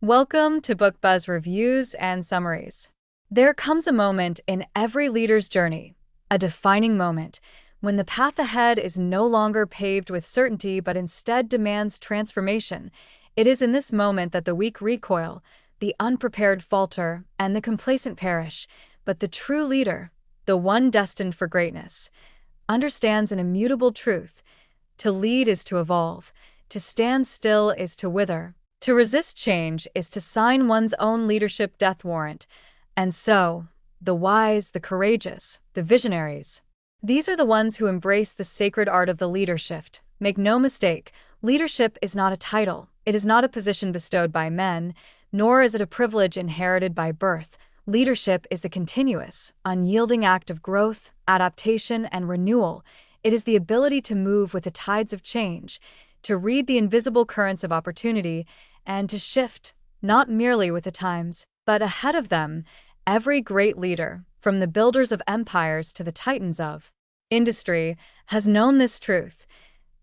Welcome to Book Buzz Reviews and Summaries. There comes a moment in every leader's journey, a defining moment, when the path ahead is no longer paved with certainty but instead demands transformation. It is in this moment that the weak recoil, the unprepared falter, and the complacent perish. But the true leader, the one destined for greatness, understands an immutable truth. To lead is to evolve, to stand still is to wither. To resist change is to sign one's own leadership death warrant. And so, the wise, the courageous, the visionaries, these are the ones who embrace the sacred art of the leadershift. Make no mistake, leadership is not a title. It is not a position bestowed by men, nor is it a privilege inherited by birth. Leadership is the continuous, unyielding act of growth, adaptation, and renewal. It is the ability to move with the tides of change, to read the invisible currents of opportunity, and to shift, not merely with the times, but ahead of them. Every great leader, from the builders of empires to the titans of industry, has known this truth.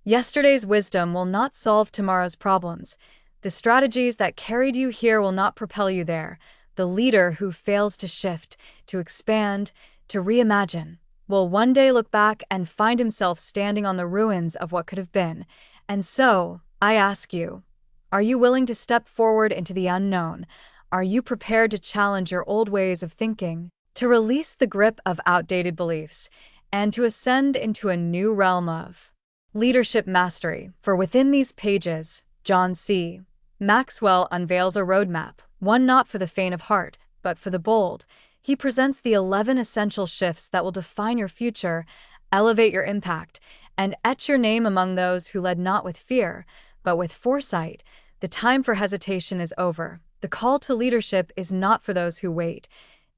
Yesterday's wisdom will not solve tomorrow's problems. The strategies that carried you here will not propel you there. The leader who fails to shift, to expand, to reimagine, will one day look back and find himself standing on the ruins of what could have been. And so, I ask you, are you willing to step forward into the unknown? Are you prepared to challenge your old ways of thinking, to release the grip of outdated beliefs, and to ascend into a new realm of leadership mastery? For within these pages, John C. Maxwell unveils a roadmap, one not for the faint of heart, but for the bold. He presents the 11 essential shifts that will define your future, elevate your impact, and etch your name among those who led not with fear, but with foresight. The time for hesitation is over. The call to leadership is not for those who wait.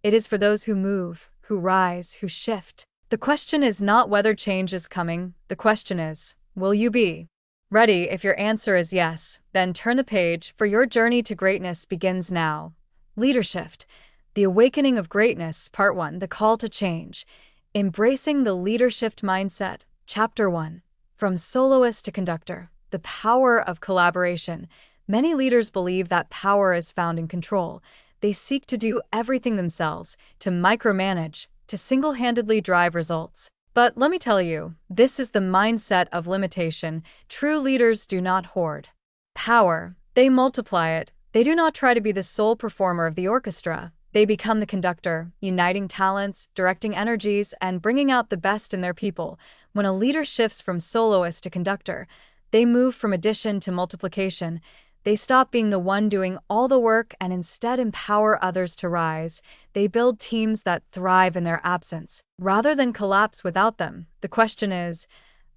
It is for those who move, who rise, who shift. The question is not whether change is coming. The question is, will you be ready? If your answer is yes, then turn the page, for your journey to greatness begins now. Leadershift, the Awakening of Greatness, Part 1, The Call to Change. Embracing the Leadershift Mindset, Chapter 1. From Soloist to Conductor. The power of collaboration. Many leaders believe that power is found in control. They seek to do everything themselves, to micromanage, to single-handedly drive results. But let me tell you, this is the mindset of limitation. True leaders do not hoard power. They multiply it. They do not try to be the sole performer of the orchestra. They become the conductor, uniting talents, directing energies, and bringing out the best in their people. When a leader shifts from soloist to conductor, they move from addition to multiplication. They stop being the one doing all the work and instead empower others to rise. They build teams that thrive in their absence, rather than collapse without them. The question is,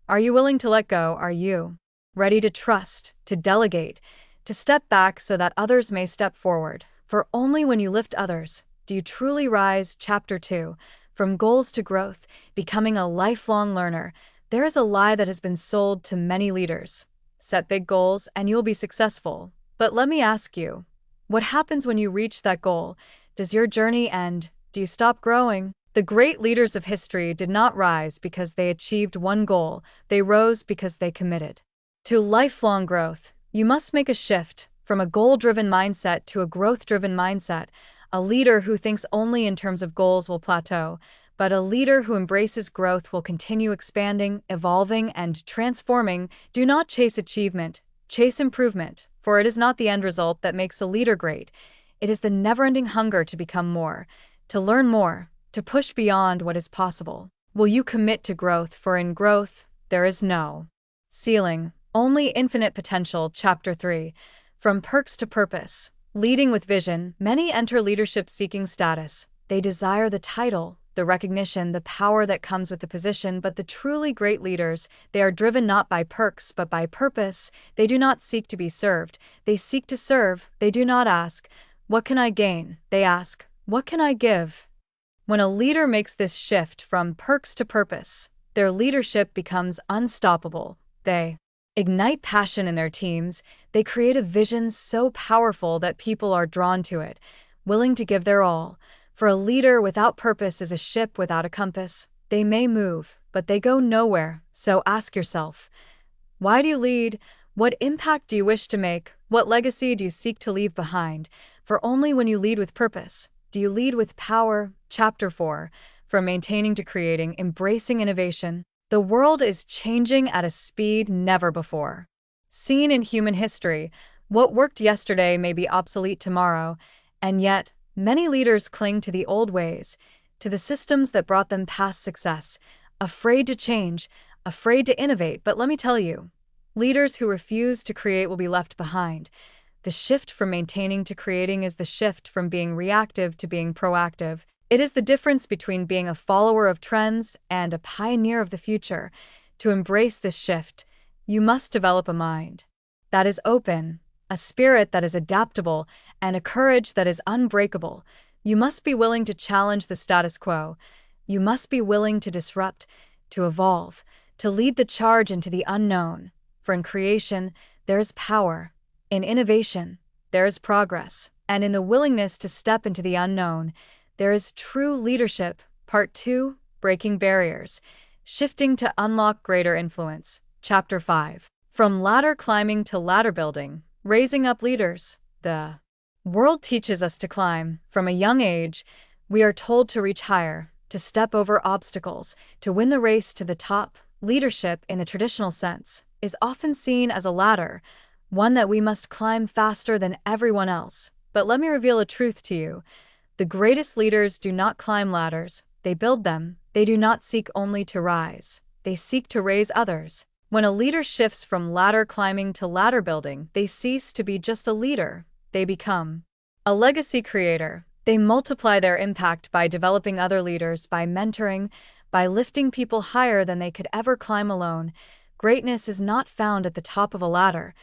are you willing to let go? Are you ready to trust, to delegate, to step back so that others may step forward? For only when you lift others do you truly rise. Chapter 2. From Goals to Growth, Becoming a Lifelong Learner. There is a lie that has been sold to many leaders. Set big goals and you'll be successful. But let me ask you, what happens when you reach that goal? Does your journey end? Do you stop growing? The great leaders of history did not rise because they achieved one goal. They rose because they committed to lifelong growth. You must make a shift from a goal-driven mindset to a growth-driven mindset. A leader who thinks only in terms of goals will plateau, but a leader who embraces growth will continue expanding, evolving, and transforming. Do not chase achievement, chase improvement, for it is not the end result that makes a leader great. It is the never-ending hunger to become more, to learn more, to push beyond what is possible. Will you commit to growth? For in growth, there is no ceiling, only infinite potential. Chapter 3. From Perks to Purpose. Leading with vision. Many enter leadership seeking status. They desire the title, the recognition, the power that comes with the position, but the truly great leaders, they are driven not by perks but by purpose. They do not seek to be served. They seek to serve. They do not ask, what can I gain? They ask, what can I give? When a leader makes this shift from perks to purpose, their leadership becomes unstoppable. They ignite passion in their teams. They create a vision so powerful that people are drawn to it, willing to give their all. For a leader without purpose is a ship without a compass. They may move, but they go nowhere. So ask yourself, why do you lead? What impact do you wish to make? What legacy do you seek to leave behind? For only when you lead with purpose do you lead with power. Chapter 4. From maintaining to creating, embracing innovation. The world is changing at a speed never before seen in human history. What worked yesterday may be obsolete tomorrow, and yet many leaders cling to the old ways, to the systems that brought them past success, afraid to change, afraid to innovate. But let me tell you, leaders who refuse to create will be left behind. The shift from maintaining to creating is the shift from being reactive to being proactive. It is the difference between being a follower of trends and a pioneer of the future. To embrace this shift, you must develop a mind that is open, a spirit that is adaptable, and a courage that is unbreakable. You must be willing to challenge the status quo. You must be willing to disrupt, to evolve, to lead the charge into the unknown. For in creation, there is power. In innovation, there is progress. And in the willingness to step into the unknown, there is true leadership. Part 2. Breaking barriers. Shifting to unlock greater influence. Chapter 5. From ladder climbing to ladder building. Raising up leaders. The world teaches us to climb. From a young age, we are told to reach higher, to step over obstacles, to win the race to the top. Leadership, in the traditional sense, is often seen as a ladder, one that we must climb faster than everyone else. But let me reveal a truth to you. The greatest leaders do not climb ladders, they build them. They do not seek only to rise, they seek to raise others. When a leader shifts from ladder climbing to ladder building, they cease to be just a leader, they become a legacy creator. They multiply their impact by developing other leaders, by mentoring, by lifting people higher than they could ever climb alone. Greatness is not found at the top of a ladder.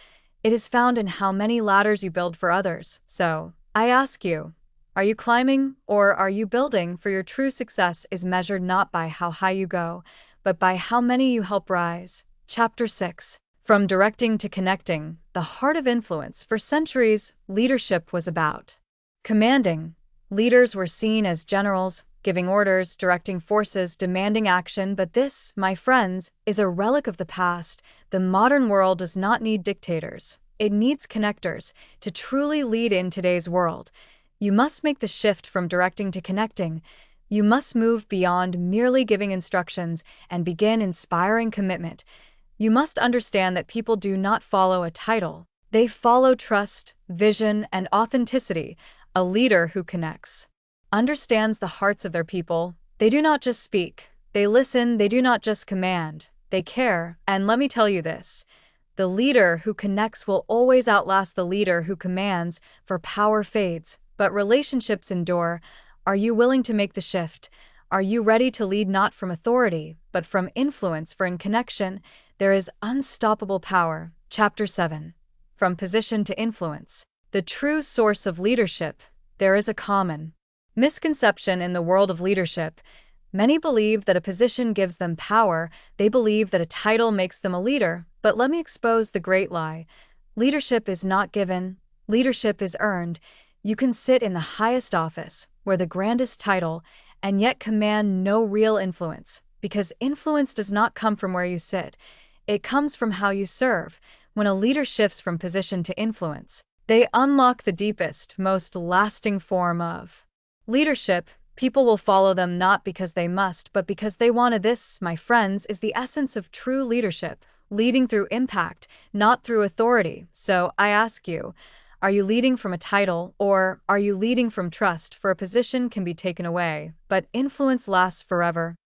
It is found in how many ladders you build for others. So, I ask you, are you climbing or are you building? For your true success is measured not by how high you go, but by how many you help rise. Chapter 6. From directing to connecting, the heart of influence. For centuries, leadership was about commanding. Leaders were seen as generals, giving orders, directing forces, demanding action. But this, my friends, is a relic of the past. The modern world does not need dictators. It needs connectors. To truly lead in today's world, you must make the shift from directing to connecting. You must move beyond merely giving instructions and begin inspiring commitment. You must understand that people do not follow a title. They follow trust, vision, and authenticity. A leader who connects understands the hearts of their people. They do not just speak. They listen. They do not just command. They care. And let me tell you this. The leader who connects will always outlast the leader who commands, for power fades, but relationships endure. Are you willing to make the shift? Are you ready to lead not from authority, but from influence? For in connection, there is unstoppable power. Chapter 7. From position to influence. The true source of leadership. There is a common misconception in the world of leadership. Many believe that a position gives them power. They believe that a title makes them a leader. But let me expose the great lie. Leadership is not given. Leadership is earned. You can sit in the highest office, wear the grandest title, and yet command no real influence. Because influence does not come from where you sit. It comes from how you serve. When a leader shifts from position to influence, they unlock the deepest, most lasting form of leadership. People will follow them not because they must, but because they want to. This, my friends, is the essence of true leadership. Leading through impact, not through authority. So, I ask you, are you leading from a title, or are you leading from trust? For a position can be taken away, but influence lasts forever.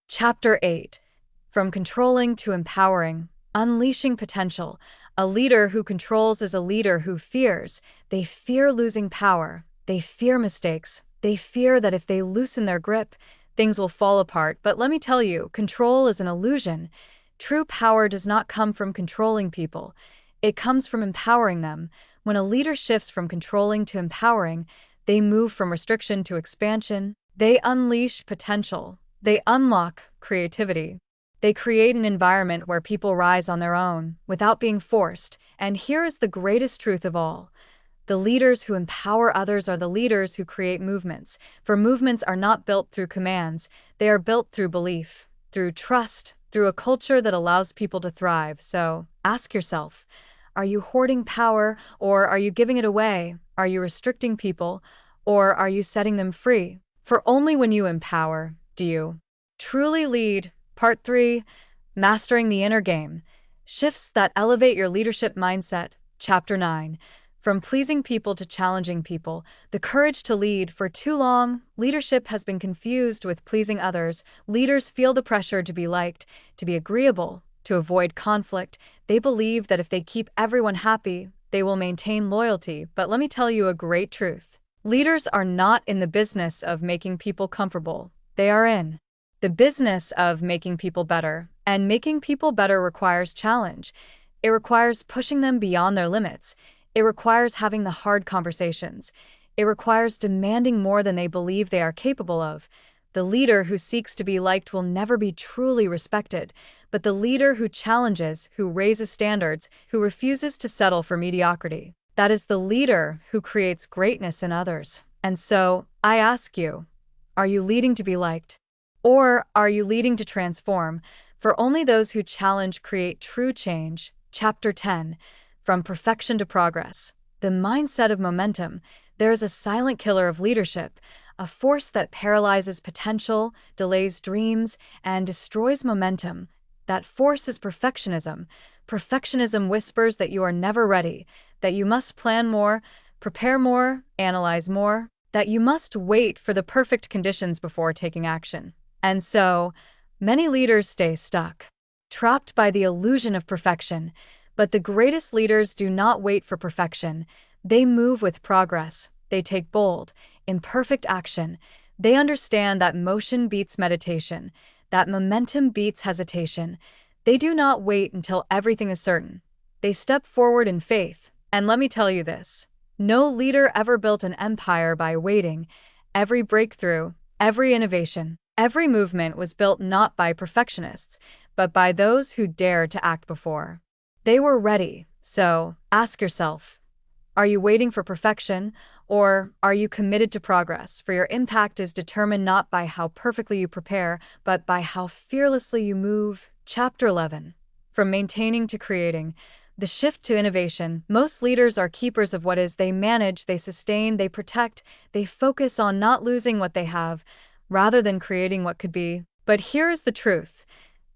Chapter 8. From controlling to empowering. Unleashing potential. A leader who controls is a leader who fears. They fear losing power. They fear mistakes. They fear that if they loosen their grip, things will fall apart. But let me tell you, control is an illusion. True power does not come from controlling people. It comes from empowering them. When a leader shifts from controlling to empowering, they move from restriction to expansion. They unleash potential. They unlock creativity. They create an environment where people rise on their own, without being forced. And here is the greatest truth of all. The leaders who empower others are the leaders who create movements. For movements are not built through commands. They are built through belief, through trust, through a culture that allows people to thrive. So, ask yourself, Are you hoarding power, or are you giving it away? Are you restricting people, or are you setting them free? For only when you empower do you truly lead. Part 3. Mastering the Inner Game. Shifts that elevate your leadership mindset. Chapter 9. From pleasing people to challenging people, the courage to lead. For too long, leadership has been confused with pleasing others. Leaders feel the pressure to be liked, to be agreeable, to avoid conflict. They believe that if they keep everyone happy, they will maintain loyalty. But let me tell you a great truth. Leaders are not in the business of making people comfortable. They are in the business of making people better. And making people better requires challenge. It requires pushing them beyond their limits. It requires having the hard conversations. It requires demanding more than they believe they are capable of. The leader who seeks to be liked will never be truly respected, but the leader who challenges, who raises standards, who refuses to settle for mediocrity, that is the leader who creates greatness in others. And so, I ask you, are you leading to be liked? Or are you leading to transform? For only those who challenge create true change. Chapter 10. From perfection to progress. The mindset of momentum. There is a silent killer of leadership, a force that paralyzes potential, delays dreams, and destroys momentum. That force is perfectionism. Perfectionism whispers that you are never ready, that you must plan more, prepare more, analyze more, that you must wait for the perfect conditions before taking action. And so, many leaders stay stuck, trapped by the illusion of perfection. But the greatest leaders do not wait for perfection. They move with progress. They take bold, imperfect action. They understand that motion beats meditation, that momentum beats hesitation. They do not wait until everything is certain. They step forward in faith. And let me tell you this: no leader ever built an empire by waiting. Every breakthrough, every innovation, every movement was built not by perfectionists, but by those who dared to act before they were ready. So, ask yourself, are you waiting for perfection, or are you committed to progress? For your impact is determined not by how perfectly you prepare, but by how fearlessly you move. Chapter 11. From maintaining to creating. The shift to innovation. Most leaders are keepers of what is. They manage, they sustain, they protect, they focus on not losing what they have, rather than creating what could be. But here is the truth.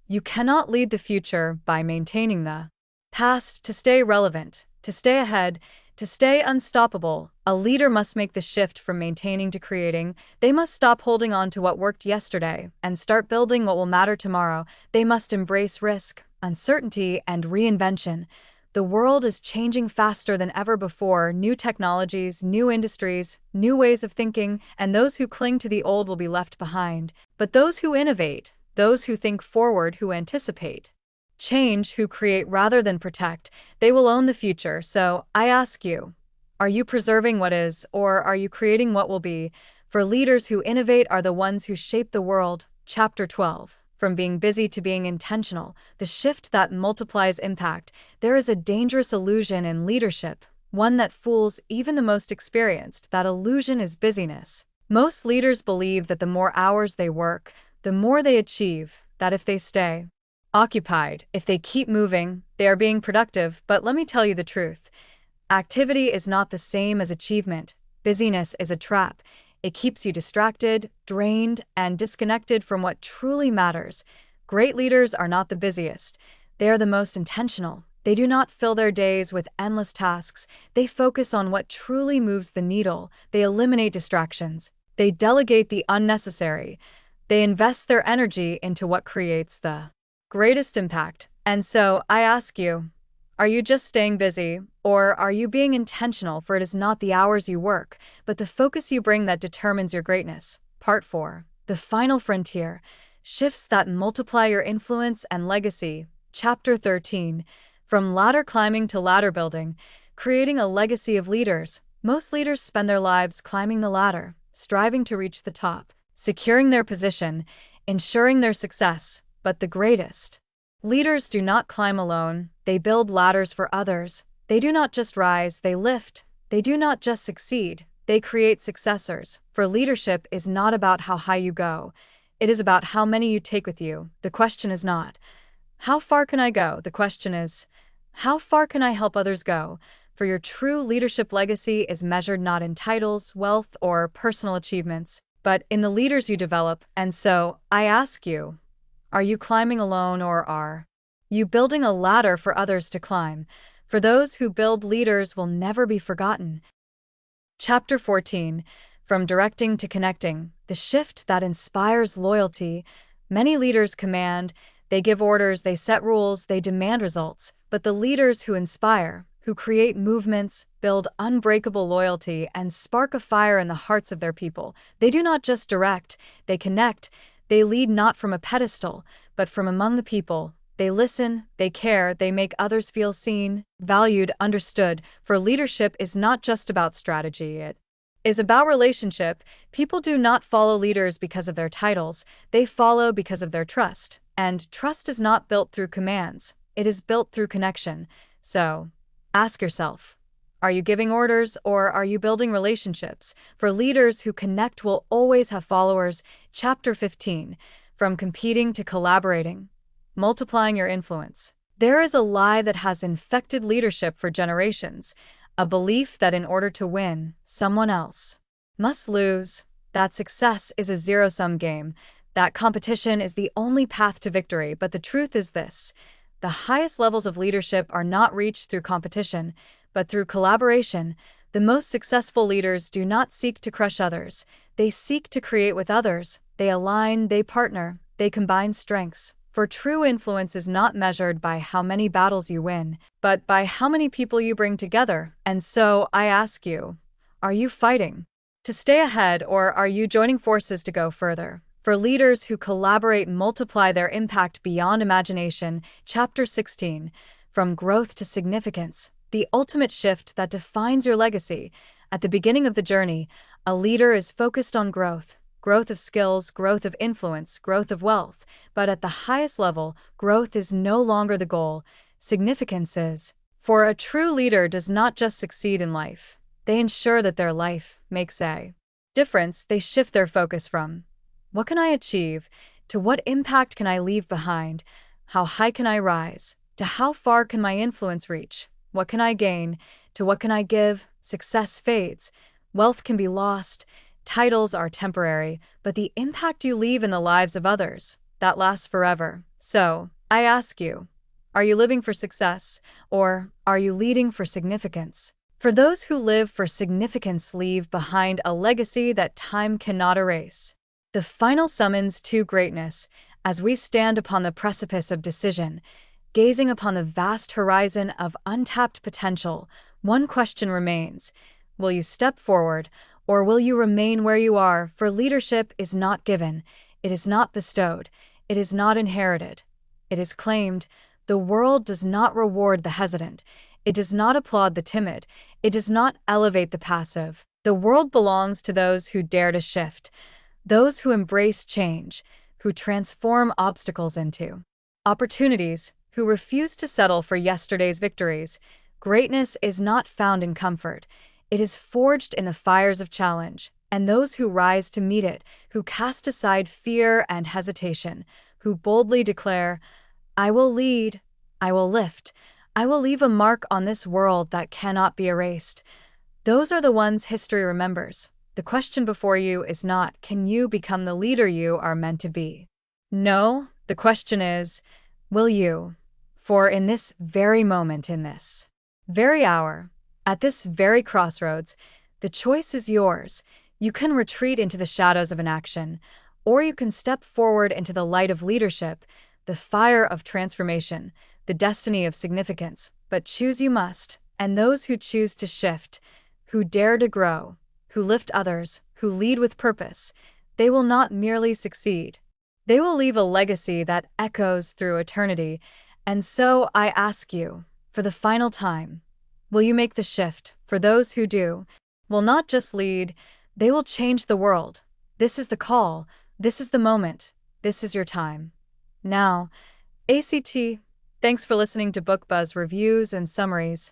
You cannot lead the future by maintaining the past. To stay relevant, to stay ahead, to stay unstoppable, a leader must make the shift from maintaining to creating. They must stop holding on to what worked yesterday and start building what will matter tomorrow. They must embrace risk, uncertainty, and reinvention. The world is changing faster than ever before. New technologies, new industries, new ways of thinking, and those who cling to the old will be left behind. But those who innovate, those who think forward, who anticipate change, who create rather than protect, they will own the future. So, I ask you, are you preserving what is, or are you creating what will be? For leaders who innovate are the ones who shape the world. Chapter 12. From being busy to being intentional, the shift that multiplies impact. There is a dangerous illusion in leadership, one that fools even the most experienced. That illusion is busyness. Most leaders believe that the more hours they work, the more they achieve, that if they stay occupied, if they keep moving, they are being productive. But let me tell you the truth. Activity is not the same as achievement. Busyness is a trap. It keeps you distracted, drained, and disconnected from what truly matters. Great leaders are not the busiest. They are the most intentional. They do not fill their days with endless tasks. They focus on what truly moves the needle. They eliminate distractions. They delegate the unnecessary. They invest their energy into what creates the greatest impact. And so, I ask you, are you just staying busy, or are you being intentional? For it is not the hours you work, but the focus you bring that determines your greatness. Part 4. The Final Frontier. Shifts that multiply your influence and legacy. Chapter 13. From ladder climbing to ladder building. Creating a legacy of leaders. Most leaders spend their lives climbing the ladder, striving to reach the top, securing their position, ensuring their success. But the greatest leaders do not climb alone. They build ladders for others. They do not just rise, they lift. They do not just succeed, they create successors. For leadership is not about how high you go. It is about how many you take with you. The question is not, how far can I go? The question is, How far can I help others go? For your true leadership legacy is measured not in titles, wealth, or personal achievements, but in the leaders you develop. And so, I ask you, are you climbing alone, or are you building a ladder for others to climb? For those who build leaders will never be forgotten. Chapter 14. From Directing to Connecting, the shift that inspires loyalty. Many leaders command, they give orders, they set rules, they demand results. But the leaders who inspire, who create movements, build unbreakable loyalty, and spark a fire in the hearts of their people. They do not just direct, they connect. They lead not from a pedestal, but from among the people. They listen, they care, they make others feel seen, valued, understood. For leadership is not just about strategy, it is about relationship. People do not follow leaders because of their titles, they follow because of their trust. And trust is not built through commands, it is built through connection. So, ask yourself, are you giving orders or are you building relationships? For leaders who connect will always have followers. Chapter 15. From Competing to Collaborating. Multiplying your influence. There is a lie that has infected leadership for generations, a belief that in order to win, someone else must lose, that success is a zero-sum game, that competition is the only path to victory. But the truth is this: the highest levels of leadership are not reached through competition, but through collaboration. The most successful leaders do not seek to crush others, they seek to create with others. They align, they partner, they combine strengths. For true influence is not measured by how many battles you win, but by how many people you bring together. And so, I ask you, are you fighting to stay ahead, or are you joining forces to go further? For leaders who collaborate multiply their impact beyond imagination. Chapter 16. From Growth to Significance. The ultimate shift that defines your legacy. At the beginning of the journey, a leader is focused on growth. Growth of skills, growth of influence, growth of wealth. But at the highest level, growth is no longer the goal. Significance is. For a true leader does not just succeed in life. They ensure that their life makes a difference. They shift their focus from, what can I achieve, to what impact can I leave behind? How high can I rise? To how far can my influence reach? What can I gain? To what can I give? Success fades. Wealth can be lost. Titles are temporary, but the impact you leave in the lives of others, that lasts forever. So, I ask you, are you living for success, or are you leading for significance? For those who live for significance leave behind a legacy that time cannot erase. The final summons to greatness. As we stand upon the precipice of decision, gazing upon the vast horizon of untapped potential, one question remains: will you step forward, or will you remain where you are? For leadership is not given, it is not bestowed, it is not inherited, it is claimed. The world does not reward the hesitant, it does not applaud the timid, it does not elevate the passive. The world belongs to those who dare to shift, those who embrace change, who transform obstacles into opportunities, who refuse to settle for yesterday's victories. Greatness is not found in comfort. It is forged in the fires of challenge, and those who rise to meet it, who cast aside fear and hesitation, who boldly declare, I will lead, I will lift, I will leave a mark on this world that cannot be erased. Those are the ones history remembers. The question before you is not, can you become the leader you are meant to be? No, the question is, will you? For in this very moment, in this very hour, at this very crossroads, the choice is yours. You can retreat into the shadows of inaction, or you can step forward into the light of leadership, the fire of transformation, the destiny of significance. But choose you must, and those who choose to shift, who dare to grow, who lift others, who lead with purpose, they will not merely succeed. They will leave a legacy that echoes through eternity. And so I ask you, for the final time, will you make the shift? For those who do, will not just lead, they will change the world. This is the call, this is the moment, this is your time. Now, ACT, thanks for listening to Book Buzz Reviews and Summaries.